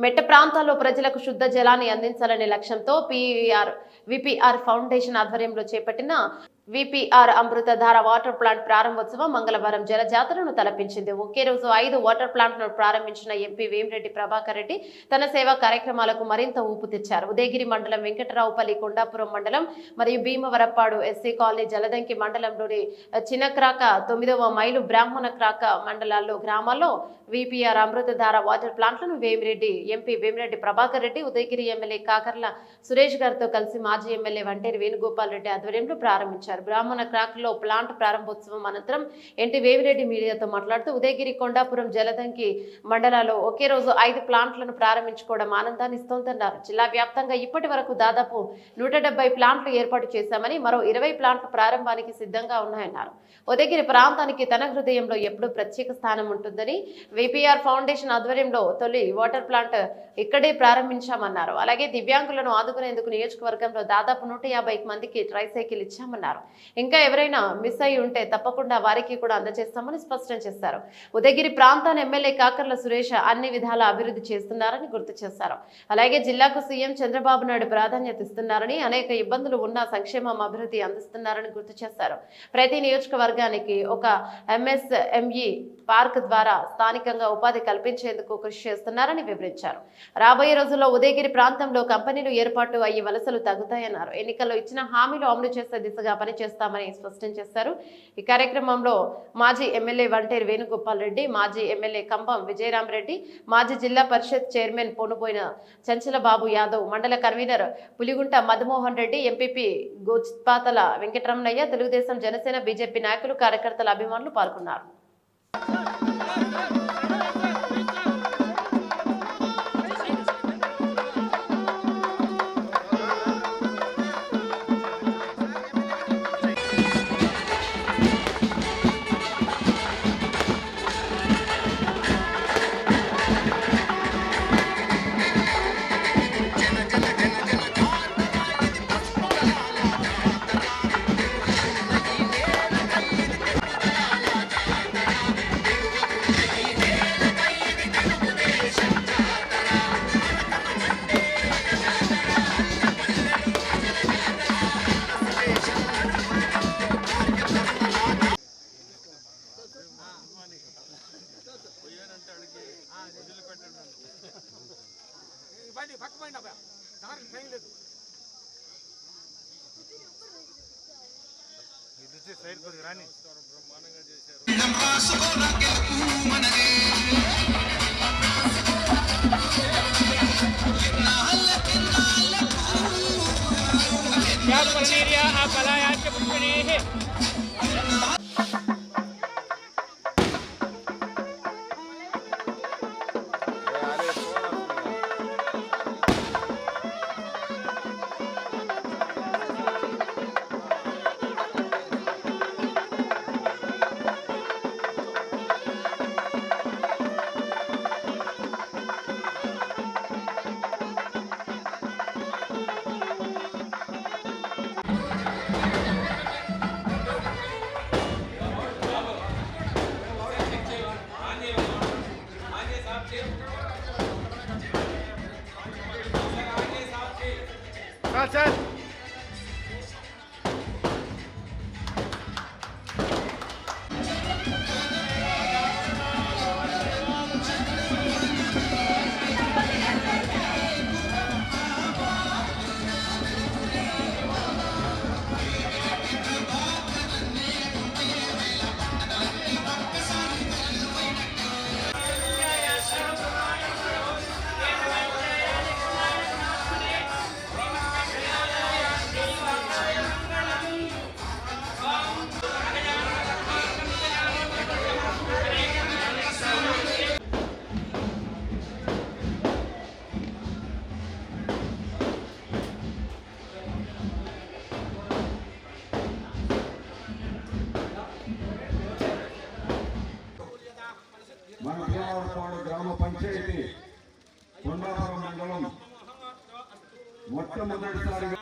మెట్ట ప్రాంతాల్లో ప్రజలకు శుద్ధ జలాన్ని అందించాలనే లక్ష్యంతో విపిఆర్ ఫౌండేషన్ ఆధ్వర్యంలో చేపట్టిన విపిఆర్ అమృతధార వాటర్ ప్లాంట్ ప్రారంభోత్సవం మంగళవారం జలజాతరను తలపించింది. ఒకే రోజు 5 వాటర్ ప్లాంట్లను ప్రారంభించిన ఎంపీ వేమిరెడ్డి ప్రభాకర్ రెడ్డి తన సేవా కార్యక్రమాలకు మరింత ఊపు తెచ్చారు. ఉదయగిరి మండలం వెంకటరావుపల్లి, కొండాపురం మండలం మరియు భీమవరప్పాడు ఎస్సీ కాలనీ, జలదంకి మండలంలోని చిన్నక్రాక, 9వ మైలు, బ్రాహ్మణ క్రాక మండలాల్లో గ్రామాల్లో విపిఆర్ అమృతధార వాటర్ ప్లాంట్లను ఎంపీ వేమిరెడ్డి ప్రభాకర్ రెడ్డి ఉదయగిరి ఎమ్మెల్యే కాకర్ల సురేష్ గారితో కలిసి మాజీ ఎమ్మెల్యే వంటేరు వేణుగోపాల్ రెడ్డి ఆధ్వర్యంలో ప్రారంభించారు. బ్రాహ్మణ క్రాక్లో ప్లాంట్ ప్రారంభోత్సవం అనంతరం ఎంపీ వేమిరెడ్డి మీడియాతో మాట్లాడుతూ ఉదయగిరి, కొండాపురం, జలదంకి మండలాల్లో ఒకే రోజు 5 ప్లాంట్లను ప్రారంభించుకోవడం ఆనందాన్ని ఇస్తోందన్నారు. జిల్లా వ్యాప్తంగా ఇప్పటి వరకు దాదాపు 170 ప్లాంట్లు ఏర్పాటు చేశామని, మరో 20 ప్లాంట్లు ప్రారంభానికి సిద్ధంగా ఉన్నాయన్నారు. ఉదయగిరి ప్రాంతానికి తన హృదయంలో ఎప్పుడూ ప్రత్యేక స్థానం ఉంటుందని, విపిఆర్ ఫౌండేషన్ ఆధ్వర్యంలో తొలి వాటర్ ప్లాంట్ ఇక్కడే ప్రారంభించామన్నారు. అలాగే దివ్యాంగులను ఆదుకునేందుకు నియోజకవర్గంలో దాదాపు 150 మందికి ట్రైసైకిల్ ఇచ్చామన్నారు. ఇంకా ఎవరైనా మిస్ అయి ఉంటే తప్పకుండా వారికి కూడా అందజేస్తామని స్పష్టం చేశారు. ఉదయగిరి ప్రాంతాన్ని ఎమ్మెల్యే కాకర్ల సురేష్ అన్ని విధాల అభివృద్ధి చేస్తున్నారని గుర్తు చేశారు. అలాగే జిల్లాకు సీఎం చంద్రబాబు నాయుడు ప్రాధాన్యత ఇస్తున్నారని, అనేక ఇబ్బందులు ఉన్న సంక్షేమం, అభివృద్ధి అందిస్తున్నారని గుర్తు చేశారు. ప్రతి నియోజకవర్గానికి ఒక ఎంఎస్ఎంఈ పార్క్ ద్వారా స్థానికంగా ఉపాధి కల్పించేందుకు కృషి చేస్తున్నారని వివరించారు. రాబోయే రోజుల్లో ఉదయగిరి ప్రాంతంలో కంపెనీలు ఏర్పాటు అయ్యి వలసలు తగ్గుతాయన్నారు. ఎన్నికల్లో ఇచ్చిన హామీలు అమలు చేసే దిశగా పనిచేస్తామని స్పష్టం చేశారు. ఈ కార్యక్రమంలో మాజీ ఎమ్మెల్యే వంటేరు వేణుగోపాల్ రెడ్డి, మాజీ ఎమ్మెల్యే కంబం విజయరామరెడ్డి, మాజీ జిల్లా పరిషత్ చైర్మన్ పోనుపోయిన చంచలబాబు యాదవ్, మండల convener Puligunta Madhumohan Reddy, MPP Gochipatala Venkataramanaiah, Telugu Desam, Janasena, BJP నాయకులు, కార్యకర్తల, అభిమానులు పాల్గొన్నారు. మన భీమవరపాడు గ్రామ పంచాయతీ కొండాపురం మండలం మొట్టమొదటిసారిగా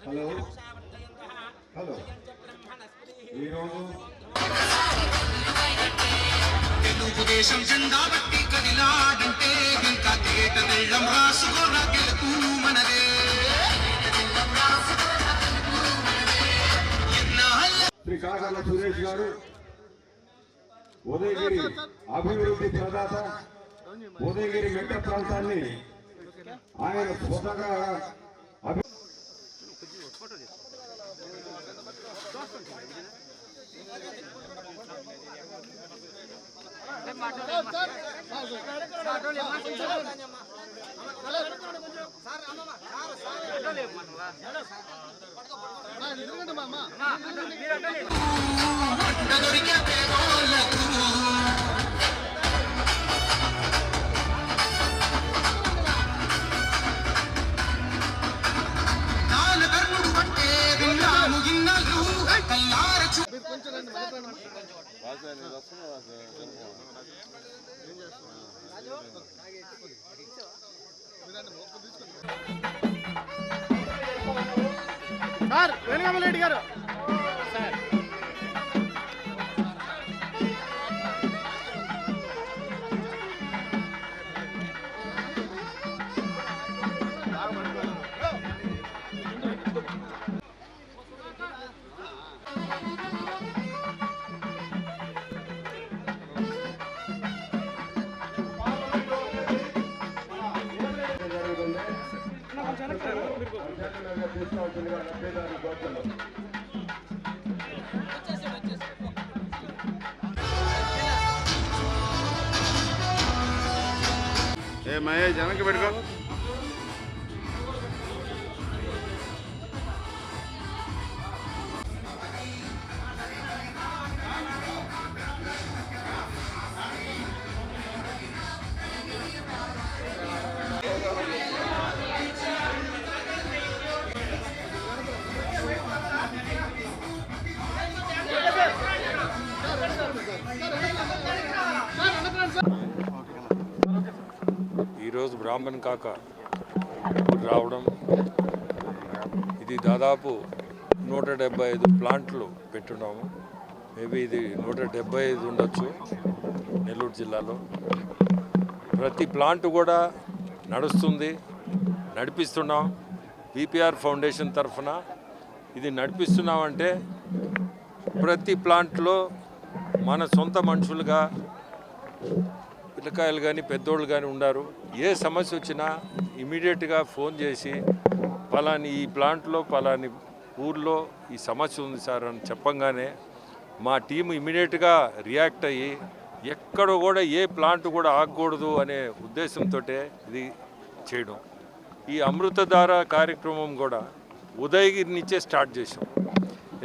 హలో హలో ఈరోజు తెలుగుదేశం జెండా బట్టి కదిలాడంటే ఇంకా తేట తెల్లం రాసుకోరా గెలుపు మనదే. శ్రీ కాకర్ల సురేష్ గారు ఉదయగిరి అభివృద్ధి ప్రదాత, ఉదయగిరి మెట్ట ప్రాంతాన్ని ఆయన స్వతగా సార్ వేణుగోపాల్ గారు సార్ ఏ మహేష్ వెనక్కి పెట్టుకో. ఈరోజు బ్రాహ్మణ్ కాక రావడం, ఇది దాదాపు 175 ప్లాంట్లు పెట్టున్నాము. మేబీ ఇది 175 ఉండొచ్చు నెల్లూరు జిల్లాలో. ప్రతి ప్లాంట్ కూడా నడుస్తుంది, నడిపిస్తున్నాం. విపిఆర్ ఫౌండేషన్ తరఫున ఇది నడిపిస్తున్నామంటే ప్రతి ప్లాంట్లో మన సొంత మనుషులుగా పిల్లకాయలు కానీ పెద్దోళ్ళు కానీ ఉన్నారు. ఏ సమస్య వచ్చినా ఇమీడియట్గా ఫోన్ చేసి పలాని ఈ ప్లాంట్లో పలాని ఊర్లో ఈ సమస్య ఉంది సార్ అని చెప్పంగానే మా టీం ఇమీడియట్గా రియాక్ట్ అయ్యి ఎక్కడ కూడా ఏ ప్లాంట్ కూడా ఆగకూడదు అనే ఉద్దేశంతో ఇది చేయడం. ఈ అమృతధార కార్యక్రమం కూడా ఉదయగిరి నుంచే స్టార్ట్ చేసాం.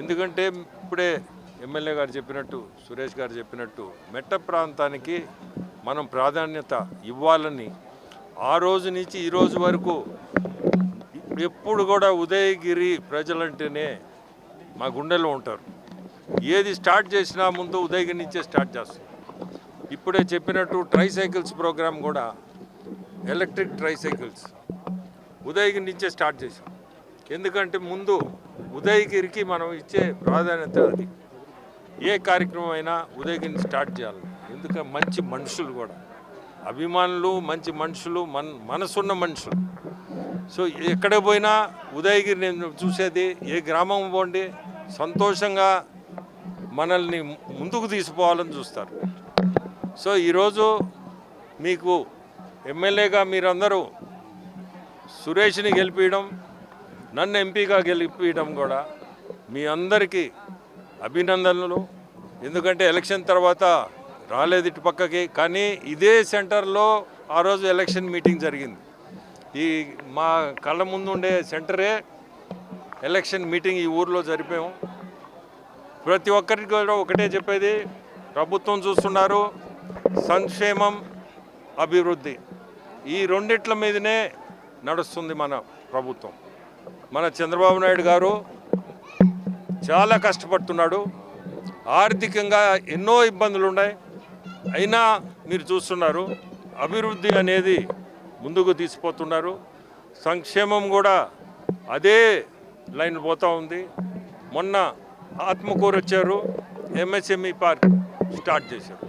ఎందుకంటే ఇప్పుడే ఎమ్మెల్యే గారు చెప్పినట్టు, సురేష్ గారు చెప్పినట్టు మెట్ట ప్రాంతానికి మనం ప్రాధాన్యత ఇవ్వాలని ఆ రోజు నుంచి ఈ రోజు వరకు ఎప్పుడు కూడా ఉదయగిరి ప్రజలంటేనే మా గుండెలో ఉంటారు. ఏది స్టార్ట్ చేసినా ముందు ఉదయగిరి నుంచే స్టార్ట్ చేస్తాం. ఇప్పుడే చెప్పినట్టు ట్రైసైకిల్స్ ప్రోగ్రామ్ కూడా ఎలక్ట్రిక్ ట్రైసైకిల్స్ ఉదయగిరి నుంచే స్టార్ట్ చేసాం. ఎందుకంటే ముందు ఉదయగిరికి మనం ఇచ్చే ప్రాధాన్యత అది. ఏ కార్యక్రమం అయినా ఉదయగిరిని స్టార్ట్ చేయాలి. ఎందుకంటే మంచి మనుషులు కూడా అభిమానులు, మంచి మనుషులు, మనసున్న మనుషులు. సో ఎక్కడ పోయినా ఉదయగిరి నేను చూసేది, ఏ గ్రామం పోండి సంతోషంగా మనల్ని ముందుకు తీసుకుపోవాలని చూస్తారు. సో ఈరోజు మీకు ఎమ్మెల్యేగా మీరందరూ సురేష్ని గెలిపించడం, నన్ను ఎంపీగా గెలిపించడం కూడా మీ అందరికీ అభినందనలు. ఎందుకంటే ఎలక్షన్ తర్వాత రాలేదు ఇటు పక్కకి, కానీ ఇదే సెంటర్లో ఆ రోజు ఎలక్షన్ మీటింగ్ జరిగింది. ఈ మా కళ్ళ ముందు ఉండే సెంటరే ఎలక్షన్ మీటింగ్ ఈ ఊర్లో జరిపాము. ప్రతి ఒక్కరికి కూడా ఒకటే చెప్పేది, ప్రభుత్వం చూస్తున్నారు, సంక్షేమం, అభివృద్ధి, ఈ రెండిట్ల మీదనే నడుస్తుంది మన ప్రభుత్వం. మన చంద్రబాబు నాయుడు గారు చాలా కష్టపడుతున్నాడు. ఆర్థికంగా ఎన్నో ఇబ్బందులు ఉన్నాయి, అయినా మీరు చూస్తున్నారు అభివృద్ధి అనేది ముందుకు తీసుకుపోతున్నారు. సంక్షేమం కూడా అదే లైన్ పోతూ ఉంది. మొన్న ఆత్మకూరు వచ్చారు, ఎంఎస్ఎంఈ పార్క్ స్టార్ట్ చేశారు.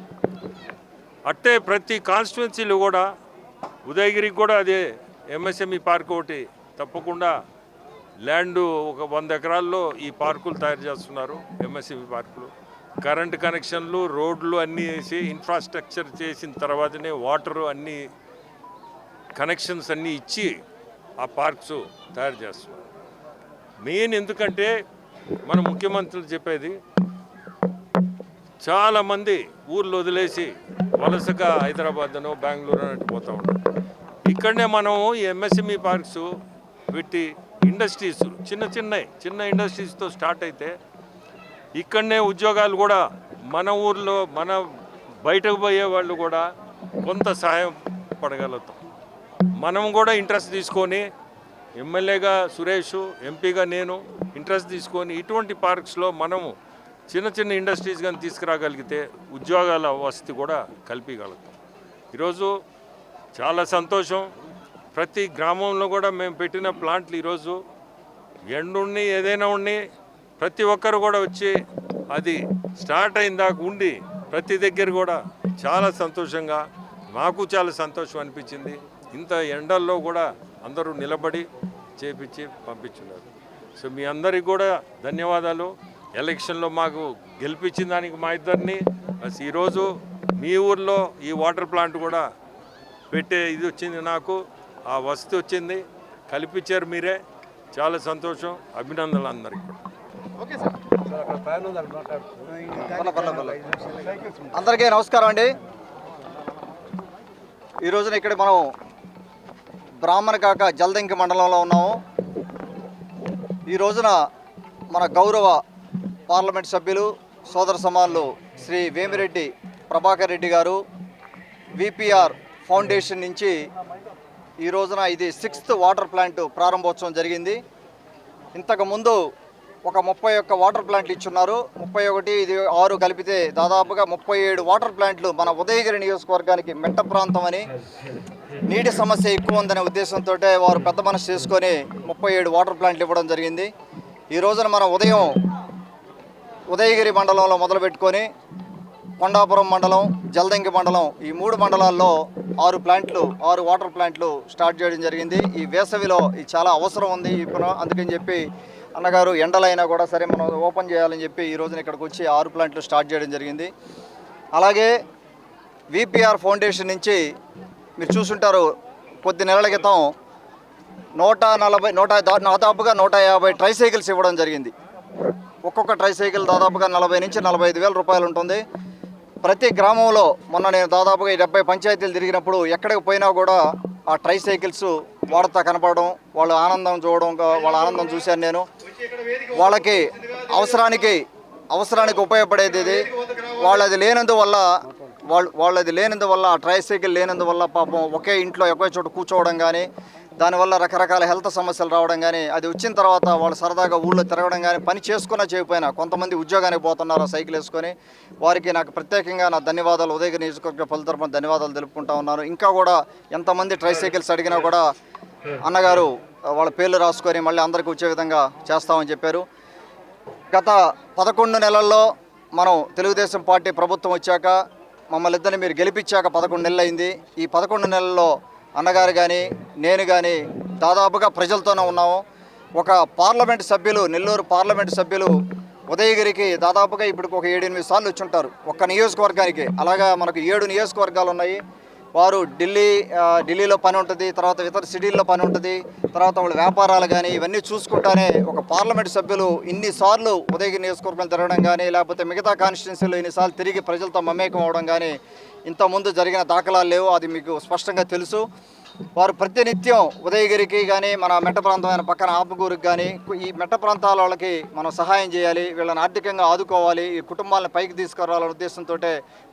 అట్టే ప్రతి కాన్స్టిట్యున్సీలు కూడా ఉదయగిరికి కూడా అదే ఎంఎస్ఎంఈ పార్క్ ఒకటి తప్పకుండా ల్యాండ్ ఒక 100 ఎకరాల్లో ఈ పార్కులు తయారు చేస్తున్నారు. ఎంఎస్ఎంఈ పార్కులు కరెంట్ కనెక్షన్లు, రోడ్లు అన్నీ వేసి ఇన్ఫ్రాస్ట్రక్చర్ చేసిన తర్వాతనే వాటరు అన్నీ కనెక్షన్స్ అన్నీ ఇచ్చి ఆ పార్క్స్ తయారు చేస్తున్నారు. మెయిన్ ఎందుకంటే మన ముఖ్యమంత్రులు చెప్పేది, చాలామంది ఊర్లు వదిలేసి వలసగా హైదరాబాద్నో బెంగళూరు అన్నట్టు పోతూ ఉంటారు. ఇక్కడనే మనం ఈ ఎంఎస్ఎంఈ పార్క్స్ పెట్టి ఇండస్ట్రీస్ చిన్న ఇండస్ట్రీస్తో స్టార్ట్ అయితే ఇక్కడనే ఉద్యోగాలు కూడా మన ఊర్లో మన బయటకు పోయే వాళ్ళు కూడా కొంత సహాయం పడగలుగుతాం. మనం కూడా ఇంట్రెస్ట్ తీసుకొని ఎమ్మెల్యేగా సురేష్, ఎంపీగా నేను ఇంట్రెస్ట్ తీసుకొని ఇటువంటి పార్క్స్లో మనము చిన్న ఇండస్ట్రీస్ కానీ తీసుకురాగలిగితే ఉద్యోగాల వసతి కూడా కల్పించగలుగుతాం. ఈరోజు చాలా సంతోషం. ప్రతి గ్రామంలో కూడా మేము పెట్టిన ప్లాంట్లు ఈరోజు ఎండుండి ఏదైనా ఉండి ప్రతి ఒక్కరు కూడా వచ్చి అది స్టార్ట్ అయిన దాకా ఉండి ప్రతి దగ్గర కూడా చాలా సంతోషంగా, మాకు చాలా సంతోషం అనిపించింది. ఇంత ఎండల్లో కూడా అందరూ నిలబడి చేపించి పంపించున్నారు. సో మీ అందరికీ కూడా ధన్యవాదాలు. ఎలక్షన్లో మాకు గెలిపించిన దానికి మా ఇద్దరిని, ఈరోజు మీ ఊర్లో ఈ వాటర్ ప్లాంట్ కూడా పెట్టే ఇది వచ్చింది, నాకు ఆ వసతి వచ్చింది, కల్పించారు మీరే. చాలా సంతోషం, అభినందనలు అందరికీ కూడా. Okay sir. అందరికీ నమస్కారం అండి. ఈ రోజున ఇక్కడ మనం బ్రాహ్మణకాక జలదంకి మండలంలో ఉన్నాము. ఈ రోజున మన గౌరవ పార్లమెంట్ సభ్యులు సోదర సమానులు శ్రీ వేమిరెడ్డి ప్రభాకర్ రెడ్డి గారు విపిఆర్ ఫౌండేషన్ నుంచి ఈ రోజున ఇది 6th వాటర్ ప్లాంట్ ప్రారంభోత్సవం జరిగింది. ఇంతకుముందు ఒక 31 వాటర్ ప్లాంట్లు ఇచ్చున్నారు. 31 ఇది 6 కలిపితే దాదాపుగా 37 వాటర్ ప్లాంట్లు మన ఉదయగిరి నియోజకవర్గానికి మెట్ట ప్రాంతం అని నీటి సమస్య ఎక్కువ ఉందనే ఉద్దేశంతో వారు పెద్ద మనసు చేసుకొని 37 వాటర్ ప్లాంట్లు ఇవ్వడం జరిగింది. ఈ రోజున మనం ఉదయగిరి మండలంలో మొదలుపెట్టుకొని కొండాపురం మండలం, జలదంకి మండలం, ఈ 3 మండలాల్లో 6 వాటర్ ప్లాంట్లు స్టార్ట్ చేయడం జరిగింది. ఈ వేసవిలో ఇది చాలా అవసరం ఉంది ఇప్పుడు, అందుకని చెప్పి అన్నగారు ఎండలైనా కూడా సరే మనం ఓపెన్ చేయాలని చెప్పి ఈ రోజున ఇక్కడికి వచ్చి 6 ప్లాంట్లు స్టార్ట్ చేయడం జరిగింది. అలాగే విపిఆర్ ఫౌండేషన్ నుంచి మీరు చూసుంటారు, కొద్ది నెలల క్రితం దాదాపుగా 150 ట్రైసైకిల్స్ ఇవ్వడం జరిగింది. ఒక్కొక్క ట్రైసైకిల్ దాదాపుగా 40 నుంచి 45 వేల రూపాయలు ఉంటుంది. ప్రతి గ్రామంలో మొన్న నేను దాదాపుగా 70 పంచాయతీలు తిరిగినప్పుడు ఎక్కడికి పోయినా కూడా ఆ ట్రైసైకిల్స్ వాడతా కనపడడం, వాళ్ళ ఆనందం చూడడం, వాళ్ళ ఆనందం చూశాను నేను. వాళ్ళకి అవసరానికి ఉపయోగపడేది ఇది. వాళ్ళది లేనందువల్ల ఆ ట్రైసైకిల్ లేనందువల్ల పాపం ఒకే ఇంట్లో ఒకే చోట కూర్చోవడం కానీ, దానివల్ల రకరకాల హెల్త్ సమస్యలు రావడం కానీ, అది వచ్చిన తర్వాత వాళ్ళు సరదాగా ఊళ్ళో తిరగడం కానీ, పని చేసుకున్నా చేయకపోయినా కొంతమంది ఉద్యోగానికి పోతున్నారు సైకిల్ వేసుకొని. వారికి నాకు ప్రత్యేకంగా నా ధన్యవాదాలు, ఉదయగిరి నియోజకవర్గ ప్రజల తరపున ధన్యవాదాలు తెలుపుకుంటా ఉన్నాను. ఇంకా కూడా ఎంతమంది ట్రైసైకిల్స్ అడిగినా కూడా అన్నగారు వాళ్ళ పేర్లు రాసుకొని మళ్ళీ అందరికీ వచ్చే విధంగా చేస్తామని చెప్పారు. గత 11 నెలల్లో మనం తెలుగుదేశం పార్టీ ప్రభుత్వం వచ్చాక మమ్మల్ని ఇద్దరిని మీరు గెలిపించాక 11 నెలలు అయింది. ఈ 11 నెలల్లో అన్నగారు కానీ నేను కానీ దాదాపుగా ప్రజలతోనే ఉన్నాము. ఒక పార్లమెంట్ సభ్యులు, నెల్లూరు పార్లమెంట్ సభ్యులు ఉదయగిరికి దాదాపుగా ఇప్పుడు ఒక 7-8 సార్లు వచ్చి ఉంటారు ఒక్క నియోజకవర్గానికి. అలాగా మనకు 7 నియోజకవర్గాలు ఉన్నాయి. వారు ఢిల్లీలో పని ఉంటుంది, తర్వాత ఇతర సిటీల్లో పని ఉంటుంది, తర్వాత వాళ్ళ వ్యాపారాలు కానీ ఇవన్నీ చూసుకుంటానే ఒక పార్లమెంట్ సభ్యులు ఇన్నిసార్లు ఉదయగిరి నియోజకవర్గం తిరగడం కానీ, లేకపోతే మిగతా కాన్స్టిట్యున్సీలో ఇన్నిసార్లు తిరిగి ప్రజలతో మమేకం అవడం కానీ ఇంతకుముందు జరిగిన దాఖలాలు లేవు. అది మీకు స్పష్టంగా తెలుసు. వారు ప్రతినిత్యం ఉదయగిరికి కానీ, మన మెట్ట ప్రాంతమైన పక్కన ఆపుగూరుకి కానీ, ఈ మెట్ట ప్రాంతాల వాళ్ళకి మనం సహాయం చేయాలి, వీళ్ళని ఆర్థికంగా ఆదుకోవాలి, ఈ కుటుంబాలను పైకి తీసుకురావాలనే ఉద్దేశంతో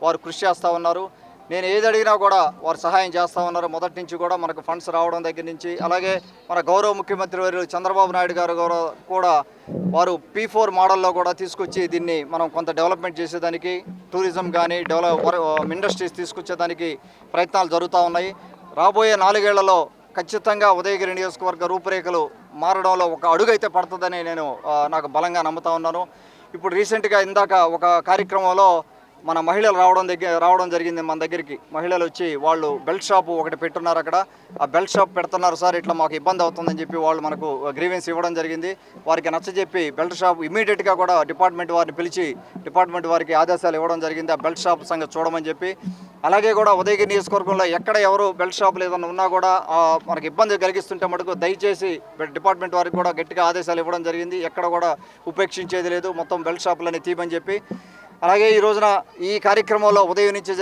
వారు కృషి చేస్తూ ఉన్నారు. నేను ఏది అడిగినా కూడా వారు సహాయం చేస్తూ ఉన్నారు. మొదటి నుంచి కూడా మనకు ఫండ్స్ రావడం దగ్గర నుంచి, అలాగే మన గౌరవ ముఖ్యమంత్రి వారు చంద్రబాబు నాయుడు గారు కూడా వారు P4 మోడల్లో కూడా తీసుకొచ్చి దీన్ని మనం కొంత డెవలప్మెంట్ చేసేదానికి, టూరిజం కానీ ఇండస్ట్రీస్ తీసుకొచ్చేదానికి ప్రయత్నాలు జరుగుతూ ఉన్నాయి. రాబోయే 4 ఏళ్లలో ఖచ్చితంగా ఉదయగిరి నియోజకవర్గ రూపురేఖలు మారడంలో ఒక అడుగు అయితే పడుతుందని నేను నాకు బలంగా నమ్ముతా ఉన్నాను. ఇప్పుడు రీసెంట్గా ఇందాక ఒక కార్యక్రమంలో మన మహిళలు రావడం జరిగింది మన దగ్గరికి. మహిళలు వచ్చి వాళ్ళు బెల్ట్ షాపు ఒకటి పెట్టున్నారు. అక్కడ ఆ బెల్ట్ షాప్ పెడుతున్నారు సార్, ఇట్లా మాకు ఇబ్బంది అవుతుందని చెప్పి వాళ్ళు మనకు గ్రీవెన్స్ ఇవ్వడం జరిగింది. వారికి నచ్చజెప్పి బెల్ట్ షాప్ ఇమీడియట్గా కూడా డిపార్ట్మెంట్ వారిని పిలిచి డిపార్ట్మెంట్ వారికి ఆదేశాలు ఇవ్వడం జరిగింది ఆ బెల్ట్ షాప్ సంగతి చూడమని చెప్పి. అలాగే కూడా ఉదయగిరి నియోజకవర్గంలో ఎక్కడ ఎవరు బెల్ట్ షాపులు ఏదైనా ఉన్నా కూడా మనకి ఇబ్బంది కలిగిస్తుంటే మటుకు దయచేసి డిపార్ట్మెంట్ వారికి కూడా గట్టిగా ఆదేశాలు ఇవ్వడం జరిగింది. ఎక్కడ కూడా ఉపేక్షించేది లేదు, మొత్తం బెల్ట్ షాపులని తీయమని చెప్పి. అలాగే ఈ రోజున ఈ కార్యక్రమంలో ఉదయం నుంచి